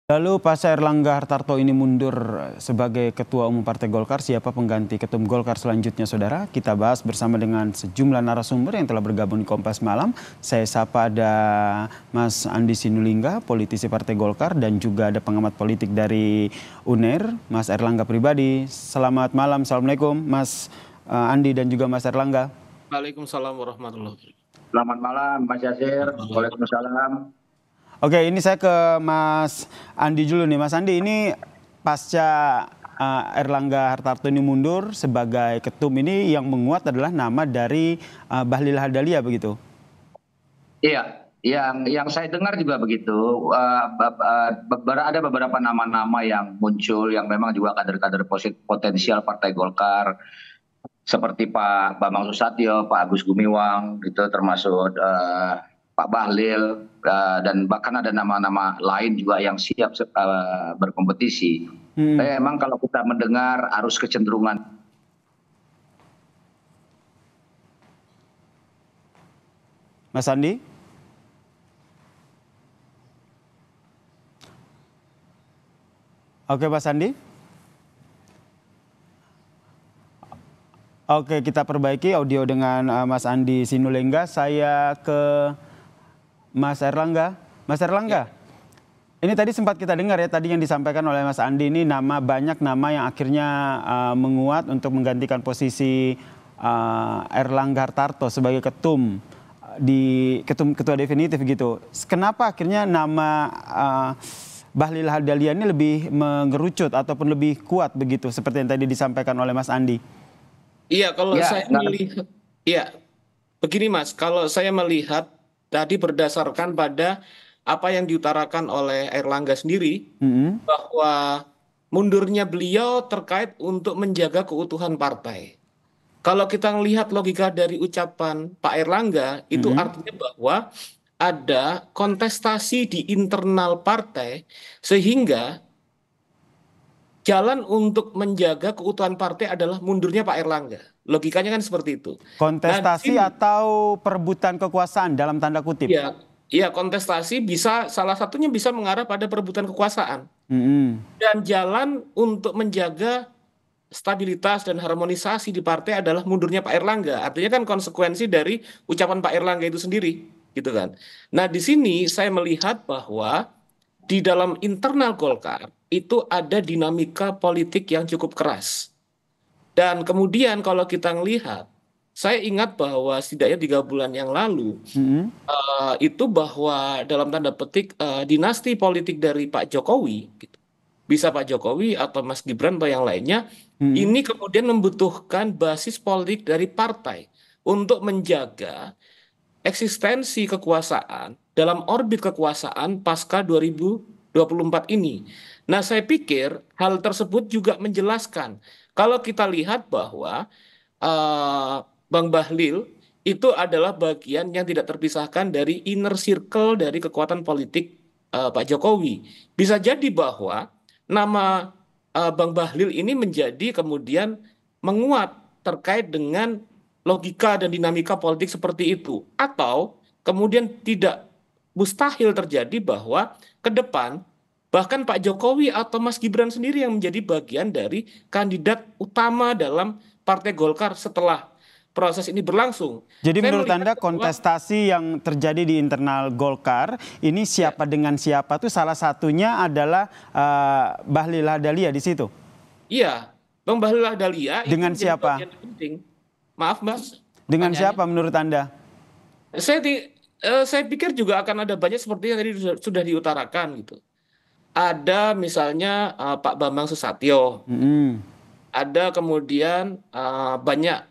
Lalu pasca Erlangga Hartarto ini mundur sebagai Ketua Umum Partai Golkar, siapa pengganti Ketum Golkar selanjutnya, saudara? Kita bahas bersama dengan sejumlah narasumber yang telah bergabung di Kompas Malam. Saya sapa ada Mas Andi Sinulinga, politisi Partai Golkar, dan juga ada pengamat politik dari UNER, Mas Erlangga Pribadi. Selamat malam, Assalamualaikum Mas Andi dan juga Mas Erlangga. Waalaikumsalam warahmatullahi wabarakatuh. Selamat malam Mas Yasir. Waalaikumsalam. Oke, ini saya ke Mas Andi dulu nih. Mas Andi, ini pasca Erlangga Hartarto ini mundur sebagai ketum, ini yang menguat adalah nama dari Bahlil Lahadalia, begitu? Iya, yang saya dengar juga begitu. Ada beberapa nama-nama yang muncul yang memang juga kader-kader potensial Partai Golkar, seperti Pak Bambang Susatyo, Pak Agus Gumiwang, itu termasuk Pak Bahlil, dan bahkan ada nama-nama lain juga yang siap berkompetisi. Memang kalau kita mendengar arus kecenderungan. Mas Andi? Oke, Mas Andi? Oke, kita perbaiki audio dengan Mas Andi Sinulinga. Saya ke Mas Erlangga. Mas Erlangga, ini tadi sempat kita dengar ya, tadi yang disampaikan oleh Mas Andi ini banyak nama yang akhirnya menguat untuk menggantikan posisi Erlangga Hartarto sebagai ketua definitif gitu. Kenapa akhirnya nama Bahlil Lahadalia ini lebih mengerucut ataupun lebih kuat begitu seperti yang tadi disampaikan oleh Mas Andi? Iya, kalau saya melihat, ya begini Mas, kalau saya melihat tadi berdasarkan pada apa yang diutarakan oleh Erlangga sendiri, bahwa mundurnya beliau terkait untuk menjaga keutuhan partai. Kalau kita melihat logika dari ucapan Pak Erlangga, itu artinya bahwa ada kontestasi di internal partai, sehingga jalan untuk menjaga keutuhan partai adalah mundurnya Pak Erlangga. Logikanya kan seperti itu. Kontestasi atau perebutan kekuasaan dalam tanda kutip? Iya, kontestasi salah satunya bisa mengarah pada perebutan kekuasaan. Dan jalan untuk menjaga stabilitas dan harmonisasi di partai adalah mundurnya Pak Erlangga. Artinya kan konsekuensi dari ucapan Pak Erlangga itu sendiri, gitu kan. Nah, di sini saya melihat bahwa di dalam internal Golkar itu ada dinamika politik yang cukup keras. Dan kemudian kalau kita melihat, saya ingat bahwa setidaknya 3 bulan yang lalu, itu bahwa dalam tanda petik dinasti politik dari Pak Jokowi, gitu, bisa Pak Jokowi atau Mas Gibran atau yang lainnya, ini kemudian membutuhkan basis politik dari partai untuk menjaga eksistensi kekuasaan dalam orbit kekuasaan pasca 2024 ini. Nah, saya pikir hal tersebut juga menjelaskan kalau kita lihat bahwa Bang Bahlil itu adalah bagian yang tidak terpisahkan dari inner circle dari kekuatan politik Pak Jokowi. Bisa jadi bahwa nama Bang Bahlil ini menjadi kemudian menguat terkait dengan logika dan dinamika politik seperti itu. Atau kemudian tidak mustahil terjadi bahwa ke depan bahkan Pak Jokowi atau Mas Gibran sendiri yang menjadi bagian dari kandidat utama dalam Partai Golkar setelah proses ini berlangsung. Jadi menurut Anda kontestasi yang terjadi di internal Golkar ini siapa dengan siapa tuh salah satunya adalah Bahlil Lahadalia di situ? Iya, Bang Bahlil Lahadalia dengan siapa? Penting. Maaf Mas. Dengan siapa menurut Anda? Saya pikir juga akan ada banyak seperti yang tadi sudah diutarakan gitu. Ada misalnya Pak Bambang Susatyo, ada kemudian banyak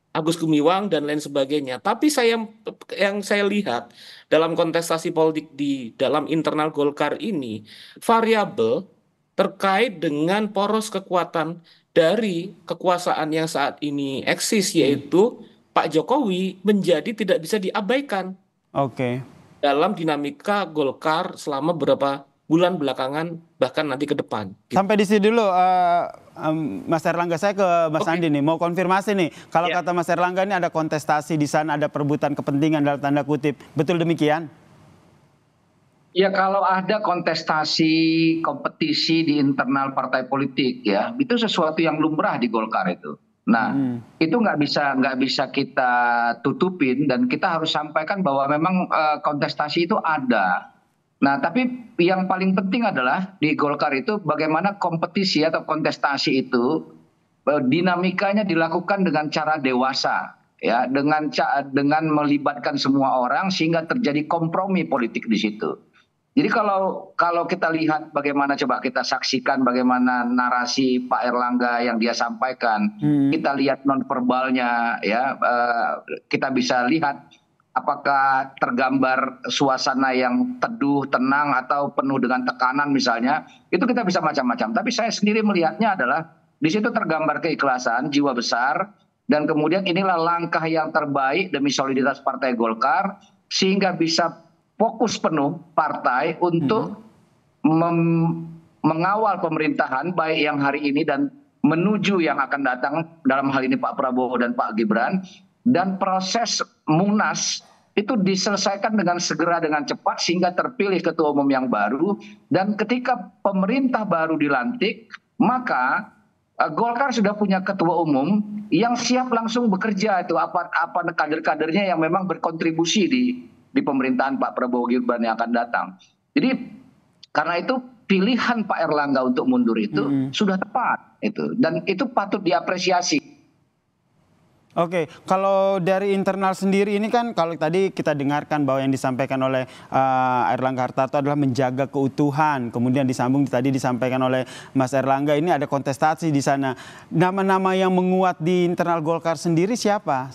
Agus Gumiwang dan lain sebagainya. Tapi yang saya lihat dalam kontestasi politik di dalam internal Golkar ini, variabel terkait dengan poros kekuatan dari kekuasaan yang saat ini eksis, yaitu Pak Jokowi, menjadi tidak bisa diabaikan. Dalam dinamika Golkar selama beberapa bulan belakangan, bahkan nanti ke depan. Sampai di sini dulu, Mas Erlangga. Saya ke Mas Andi nih, mau konfirmasi nih. Kalau kata Mas Erlangga ini ada kontestasi di sana, ada perebutan kepentingan dalam tanda kutip. Betul demikian? Ya kalau ada kontestasi, kompetisi di internal partai politik ya, itu sesuatu yang lumrah di Golkar itu. Nah, itu nggak bisa kita tutupin dan kita harus sampaikan bahwa memang kontestasi itu ada. Nah, tapi yang paling penting adalah di Golkar itu bagaimana kompetisi atau kontestasi itu dinamikanya dilakukan dengan cara dewasa ya, dengan melibatkan semua orang sehingga terjadi kompromi politik di situ. Jadi kalau kita lihat bagaimana, coba kita saksikan bagaimana narasi Pak Erlangga yang dia sampaikan, kita lihat nonverbalnya ya, kita bisa lihat apakah tergambar suasana yang teduh, tenang atau penuh dengan tekanan misalnya, itu kita bisa macam-macam. Tapi saya sendiri melihatnya adalah di situ tergambar keikhlasan, jiwa besar, dan kemudian inilah langkah yang terbaik demi soliditas Partai Golkar sehingga bisa fokus penuh partai untuk mengawal pemerintahan baik yang hari ini dan menuju yang akan datang, dalam hal ini Pak Prabowo dan Pak Gibran, dan proses Munas itu diselesaikan dengan segera, dengan cepat sehingga terpilih ketua umum yang baru, dan ketika pemerintah baru dilantik maka Golkar sudah punya ketua umum yang siap langsung bekerja, itu apa kader-kadernya yang memang berkontribusi di pemerintahan Pak Prabowo Gibran yang akan datang. Jadi karena itu pilihan Pak Erlangga untuk mundur itu sudah tepat itu, dan itu patut diapresiasi. Oke, kalau dari internal sendiri ini kan kalau tadi kita dengarkan bahwa yang disampaikan oleh Airlangga Hartarto adalah menjaga keutuhan, kemudian disambung tadi disampaikan oleh Mas Erlangga ini ada kontestasi di sana. Nama-nama yang menguat di internal Golkar sendiri siapa?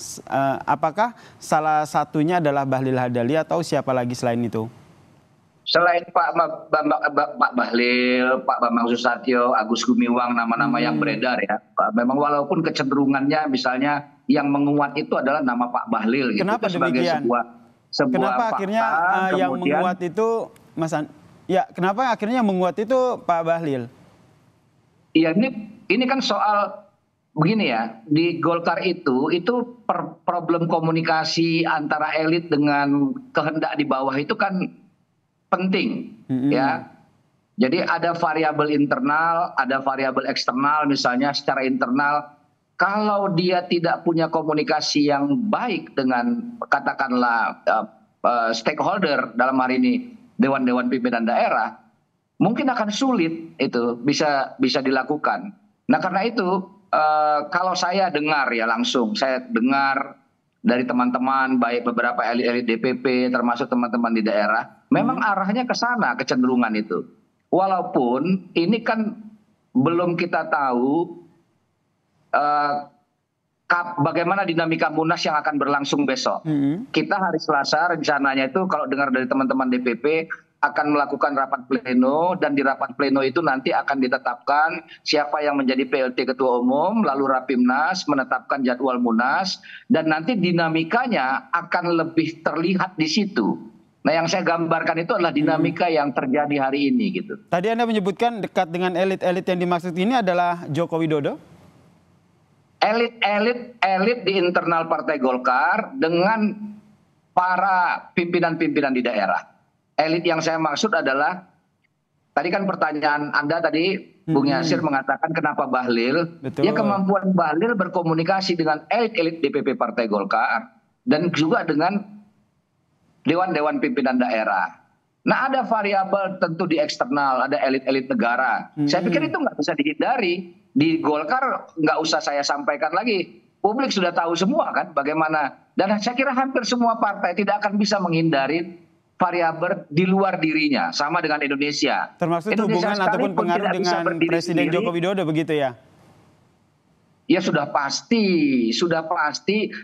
Apakah salah satunya adalah Bahlil Lahadalia atau siapa lagi selain itu? Selain Pak Bahlil, Pak Bambang Susatyo, Agus Gumiwang, nama-nama yang beredar ya. Memang walaupun kecenderungannya misalnya yang menguat itu adalah nama Pak Bahlil gitu. Kenapa sebagai demikian? sebuah Kenapa fakta, akhirnya yang menguat itu kenapa akhirnya yang menguat itu Pak Bahlil? Iya, ini kan soal begini ya, di Golkar itu problem komunikasi antara elit dengan kehendak di bawah itu kan penting ya. Jadi ada variabel internal, ada variabel eksternal. Misalnya secara internal, kalau dia tidak punya komunikasi yang baik dengan katakanlah stakeholder, dalam hari ini dewan-dewan pimpinan daerah, mungkin akan sulit itu bisa dilakukan. Nah karena itu kalau saya dengar ya langsung, saya dengar dari teman-teman, baik beberapa elit-elit DPP termasuk teman-teman di daerah, memang arahnya ke sana, kecenderungan itu. Walaupun ini kan belum kita tahu bagaimana dinamika Munas yang akan berlangsung besok. Kita hari Selasa rencananya itu kalau dengar dari teman-teman DPP akan melakukan rapat pleno, dan di rapat pleno itu nanti akan ditetapkan siapa yang menjadi PLT Ketua Umum, lalu Rapimnas menetapkan jadwal Munas, dan nanti dinamikanya akan lebih terlihat di situ. Nah yang saya gambarkan itu adalah dinamika yang terjadi hari ini gitu. Tadi Anda menyebutkan dekat dengan elit-elit yang dimaksud ini adalah Joko Widodo? Elit di internal Partai Golkar dengan para pimpinan-pimpinan di daerah. Elit yang saya maksud adalah, tadi kan pertanyaan Anda tadi, Bung Yasir mengatakan kenapa Bahlil. Betul. Ya kemampuan Bahlil berkomunikasi dengan elit-elit DPP Partai Golkar dan juga dengan dewan-dewan pimpinan daerah. Nah ada variabel tentu di eksternal, ada elit-elit negara. Saya pikir itu nggak bisa dihindari. Di Golkar nggak usah saya sampaikan lagi. Publik sudah tahu semua kan bagaimana. Dan saya kira hampir semua partai tidak akan bisa menghindari variabel di luar dirinya. Sama dengan Indonesia. Termasuk Indonesia hubungan ataupun pengaruh dengan Presiden Joko Widodo begitu ya? Ya sudah pasti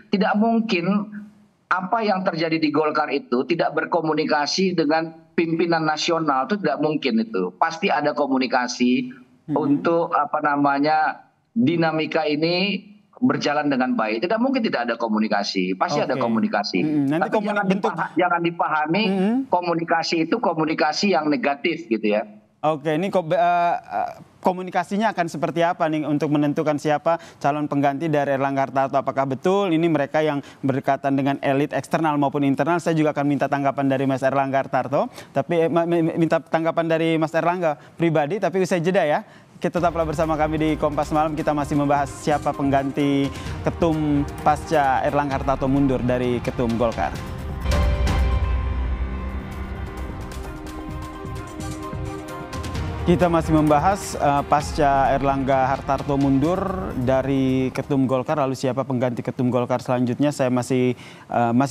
tidak mungkin apa yang terjadi di Golkar itu tidak berkomunikasi dengan pimpinan nasional, itu tidak mungkin itu. Pasti ada komunikasi untuk dinamika ini berjalan dengan baik. Tidak mungkin tidak ada komunikasi, pasti ada komunikasi. Nanti tapi jangan dipahami komunikasi itu komunikasi yang negatif gitu ya. Oke, ini komunikasinya akan seperti apa nih untuk menentukan siapa calon pengganti dari Erlangga Hartarto? Apakah betul ini mereka yang berdekatan dengan elit eksternal maupun internal? Saya juga akan minta tanggapan dari Mas Erlangga Hartarto, tapi minta tanggapan dari Mas Erlangga pribadi, tapi usai jeda ya. Kita tetaplah bersama kami di Kompas Malam, kita masih membahas siapa pengganti ketum pasca Erlangga Hartarto mundur dari ketum Golkar. Kita masih membahas pasca Erlangga Hartarto mundur dari ketum Golkar, lalu siapa pengganti ketum Golkar selanjutnya. Saya masih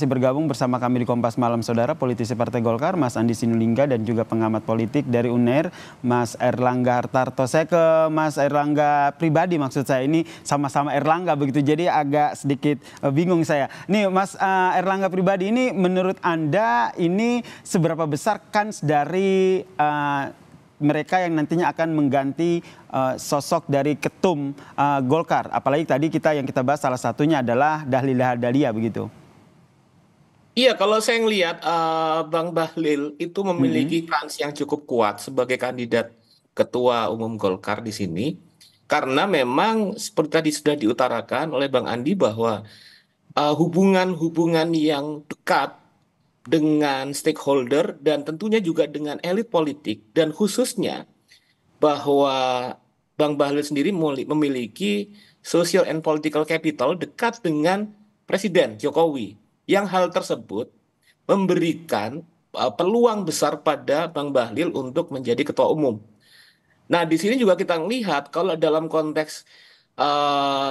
bergabung bersama kami di Kompas Malam, saudara, politisi Partai Golkar, Mas Andi Sinulinga, dan juga pengamat politik dari UNER, Mas Erlangga Hartarto. Saya ke Mas Erlangga pribadi, maksud saya ini sama-sama Erlangga begitu, jadi agak sedikit bingung saya. Nih Mas Erlangga pribadi, ini menurut Anda ini seberapa besar kans dari mereka yang nantinya akan mengganti sosok dari ketum Golkar? Apalagi tadi yang kita bahas salah satunya adalah Dahlia Lahadalia begitu. Iya, kalau saya ngelihat Bang Bahlil itu memiliki kans yang cukup kuat sebagai kandidat ketua umum Golkar di sini. Karena memang seperti tadi sudah diutarakan oleh Bang Andi bahwa hubungan-hubungan yang dekat dengan stakeholder dan tentunya juga dengan elit politik, dan khususnya bahwa Bang Bahlil sendiri memiliki social and political capital dekat dengan Presiden Jokowi, yang hal tersebut memberikan peluang besar pada Bang Bahlil untuk menjadi ketua umum. Nah, di sini juga kita melihat kalau dalam konteks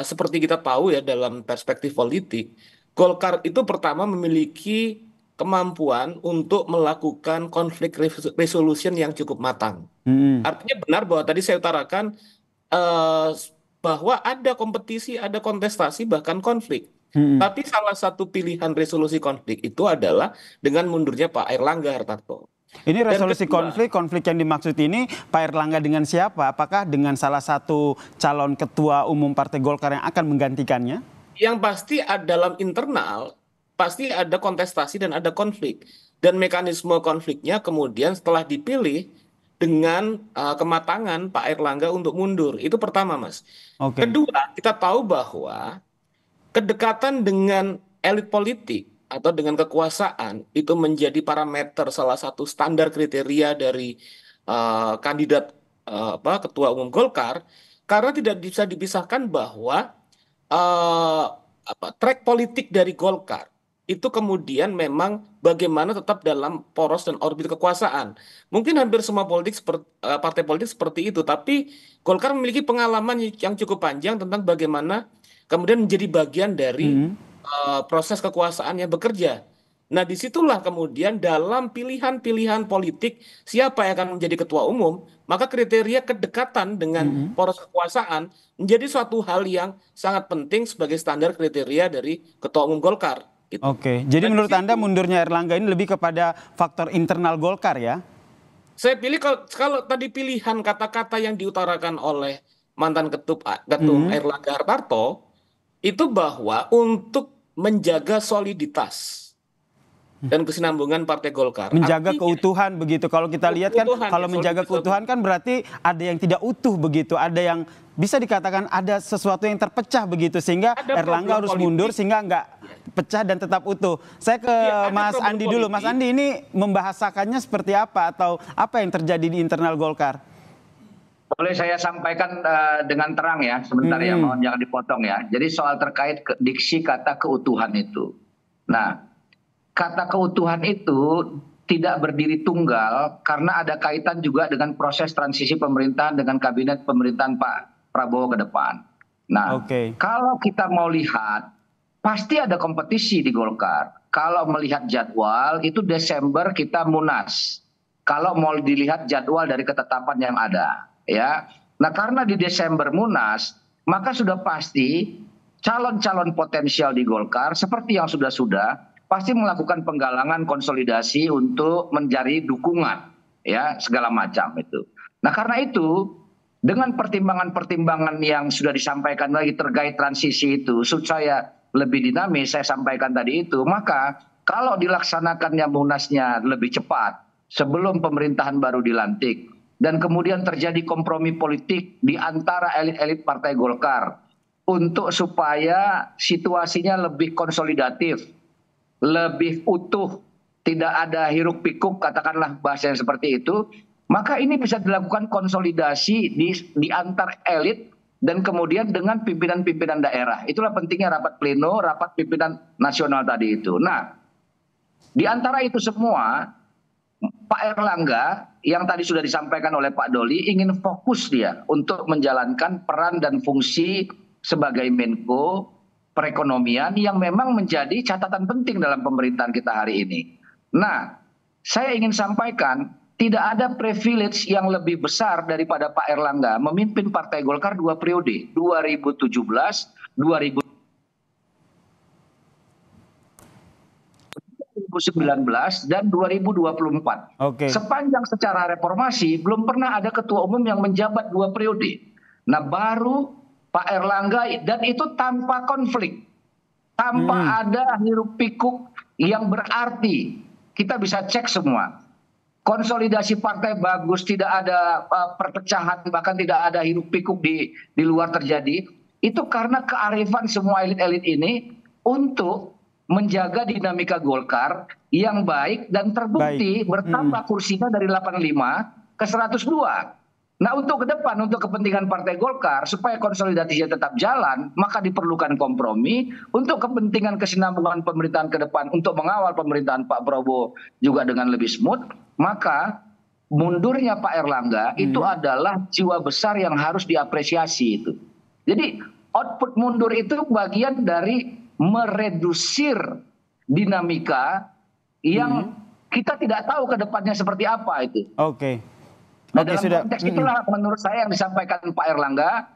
seperti kita tahu ya, dalam perspektif politik, Golkar itu pertama memiliki kemampuan untuk melakukan konflik resolution yang cukup matang. Artinya benar bahwa tadi saya utarakan bahwa ada kompetisi, ada kontestasi, bahkan konflik. Tapi salah satu pilihan resolusi konflik itu adalah dengan mundurnya Pak Erlangga Hartarto. Ini resolusi konflik yang dimaksud ini Pak Erlangga dengan siapa? Apakah dengan salah satu calon ketua umum Partai Golkar yang akan menggantikannya? Yang pasti dalam internal pasti ada kontestasi dan ada konflik. Dan mekanisme konfliknya kemudian setelah dipilih dengan kematangan Pak Erlangga untuk mundur. Itu pertama, Mas. Kedua, kita tahu bahwa kedekatan dengan elit politik atau dengan kekuasaan itu menjadi parameter, salah satu standar kriteria dari kandidat ketua umum Golkar, karena tidak bisa dipisahkan bahwa track politik dari Golkar itu kemudian memang bagaimana tetap dalam poros dan orbit kekuasaan. Mungkin hampir semua partai politik seperti itu, tapi Golkar memiliki pengalaman yang cukup panjang tentang bagaimana kemudian menjadi bagian dari proses kekuasaan yang bekerja. Nah, disitulah kemudian dalam pilihan-pilihan politik siapa yang akan menjadi ketua umum, maka kriteria kedekatan dengan poros kekuasaan menjadi suatu hal yang sangat penting sebagai standar kriteria dari ketua umum Golkar. Gitu. Jadi menurut Anda mundurnya Erlangga ini lebih kepada faktor internal Golkar ya? Saya pilih kalau tadi pilihan kata-kata yang diutarakan oleh mantan ketum Erlangga Hartarto itu bahwa untuk menjaga soliditas dan kesinambungan Partai Golkar. Menjaga keutuhan begitu. Kalau kita lihat kan, kalau menjaga keutuhan kan berarti ada yang tidak utuh begitu. Ada yang bisa dikatakan ada sesuatu yang terpecah begitu. Sehingga Erlangga harus mundur sehingga nggak pecah dan tetap utuh. Saya ke Mas Andi dulu. Mas Andi, ini membahasakannya seperti apa atau apa yang terjadi di internal Golkar? Boleh saya sampaikan dengan terang ya, sebentar ya, mohon jangan dipotong ya. Jadi soal terkait diksi kata keutuhan itu. Nah, kata keutuhan itu tidak berdiri tunggal karena ada kaitan juga dengan proses transisi pemerintahan dengan kabinet pemerintahan Pak Prabowo ke depan. Nah, kalau kita mau lihat, pasti ada kompetisi di Golkar. Kalau melihat jadwal, itu Desember kita Munas. Kalau mau dilihat jadwal dari ketetapan yang ada. Ya, nah karena di Desember Munas, maka sudah pasti calon-calon potensial di Golkar seperti yang sudah-sudah pasti melakukan penggalangan konsolidasi untuk mencari dukungan, ya segala macam itu. Nah karena itu dengan pertimbangan-pertimbangan yang sudah disampaikan lagi terkait transisi itu, supaya lebih dinamis saya sampaikan tadi itu, maka kalau dilaksanakannya Munasnya lebih cepat sebelum pemerintahan baru dilantik, dan kemudian terjadi kompromi politik di antara elit-elit Partai Golkar untuk supaya situasinya lebih konsolidatif, lebih utuh, tidak ada hiruk pikuk, katakanlah bahasa yang seperti itu, maka ini bisa dilakukan konsolidasi di antar elit dan kemudian dengan pimpinan-pimpinan daerah. Itulah pentingnya rapat pleno, rapat pimpinan nasional tadi itu. Nah, di antara itu semua, Pak Erlangga yang tadi sudah disampaikan oleh Pak Doli ingin fokus dia untuk menjalankan peran dan fungsi sebagai Menko Perekonomian yang memang menjadi catatan penting dalam pemerintahan kita hari ini. Nah, saya ingin sampaikan tidak ada privilege yang lebih besar daripada Pak Erlangga memimpin Partai Golkar 2 periode, 2017, 2019 dan 2024. Sepanjang secara reformasi belum pernah ada ketua umum yang menjabat 2 periode. Nah, baru Pak Erlangga, dan itu tanpa konflik, tanpa ada hiruk pikuk yang berarti. Kita bisa cek semua. Konsolidasi partai bagus, tidak ada perpecahan, bahkan tidak ada hiruk pikuk di luar terjadi. Itu karena kearifan semua elit-elit ini untuk menjaga dinamika Golkar yang baik dan terbukti bertambah kursinya dari 85 ke 102. Nah, untuk ke depan, untuk kepentingan Partai Golkar, supaya konsolidasinya tetap jalan, maka diperlukan kompromi untuk kepentingan kesinambungan pemerintahan ke depan, untuk mengawal pemerintahan Pak Prabowo juga dengan lebih smooth, maka mundurnya Pak Erlangga itu adalah jiwa besar yang harus diapresiasi itu. Jadi output mundur itu bagian dari meredusir dinamika yang kita tidak tahu ke depannya seperti apa itu. Nah, dalam konteks itulah menurut saya yang disampaikan Pak Erlangga,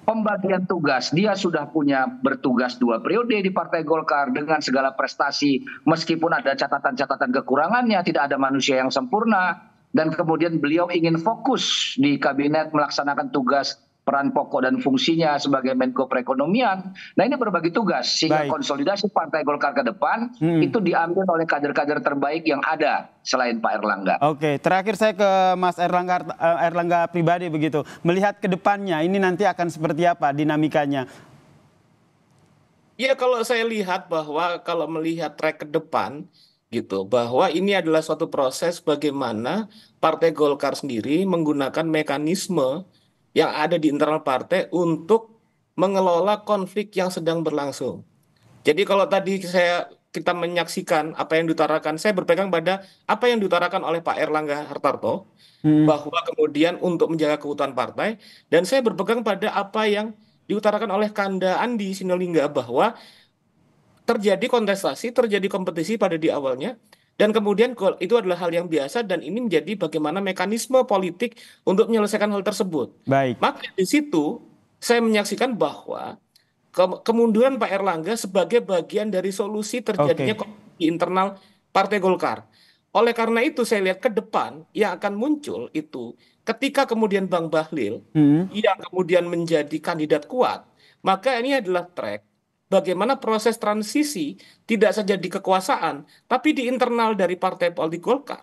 pembagian tugas. Dia sudah punya bertugas 2 periode di Partai Golkar dengan segala prestasi, meskipun ada catatan-catatan kekurangannya, tidak ada manusia yang sempurna, dan kemudian beliau ingin fokus di kabinet melaksanakan tugas peran pokok dan fungsinya sebagai Menko Perekonomian. Nah, ini berbagi tugas sehingga konsolidasi Partai Golkar ke depan itu diambil oleh kader-kader terbaik yang ada selain Pak Erlangga. Terakhir saya ke Mas Erlangga pribadi begitu. Melihat ke depannya ini nanti akan seperti apa dinamikanya? Ya, kalau saya lihat bahwa kalau melihat track ke depan gitu, bahwa ini adalah suatu proses bagaimana Partai Golkar sendiri menggunakan mekanisme yang ada di internal partai untuk mengelola konflik yang sedang berlangsung. Jadi kalau tadi kita menyaksikan apa yang diutarakan, saya berpegang pada apa yang diutarakan oleh Pak Erlangga Hartarto, bahwa kemudian untuk menjaga keutuhan partai, dan saya berpegang pada apa yang diutarakan oleh Kanda Andi Sinulinga, bahwa terjadi kontestasi, terjadi kompetisi pada di awalnya, dan kemudian itu adalah hal yang biasa dan ini menjadi bagaimana mekanisme politik untuk menyelesaikan hal tersebut. Maka di situ saya menyaksikan bahwa kemunduran Pak Erlangga sebagai bagian dari solusi terjadinya konflik di internal Partai Golkar. Oleh karena itu saya lihat ke depan yang akan muncul itu ketika kemudian Bang Bahlil yang kemudian menjadi kandidat kuat, maka ini adalah track bagaimana proses transisi tidak saja di kekuasaan, tapi di internal dari partai politik Golkar.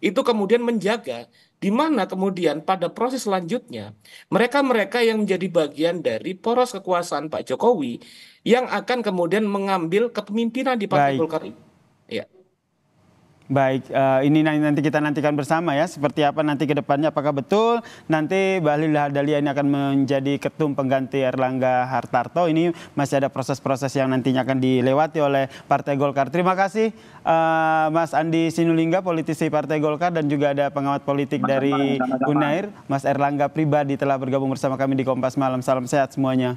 Itu kemudian menjaga di mana kemudian pada proses selanjutnya mereka-mereka yang menjadi bagian dari poros kekuasaan Pak Jokowi yang akan kemudian mengambil kepemimpinan di Partai Golkar itu. Ya. Baik, ini nanti kita nantikan bersama ya, seperti apa nanti ke depannya, apakah betul nanti Bahlil Lahadalia ini akan menjadi ketum pengganti Erlangga Hartarto. Ini masih ada proses-proses yang nantinya akan dilewati oleh Partai Golkar. Terima kasih Mas Andi Sinulinga, politisi Partai Golkar, dan juga ada pengamat politik dari Unair, Mas Erlangga pribadi telah bergabung bersama kami di Kompas Malam. Salam sehat semuanya.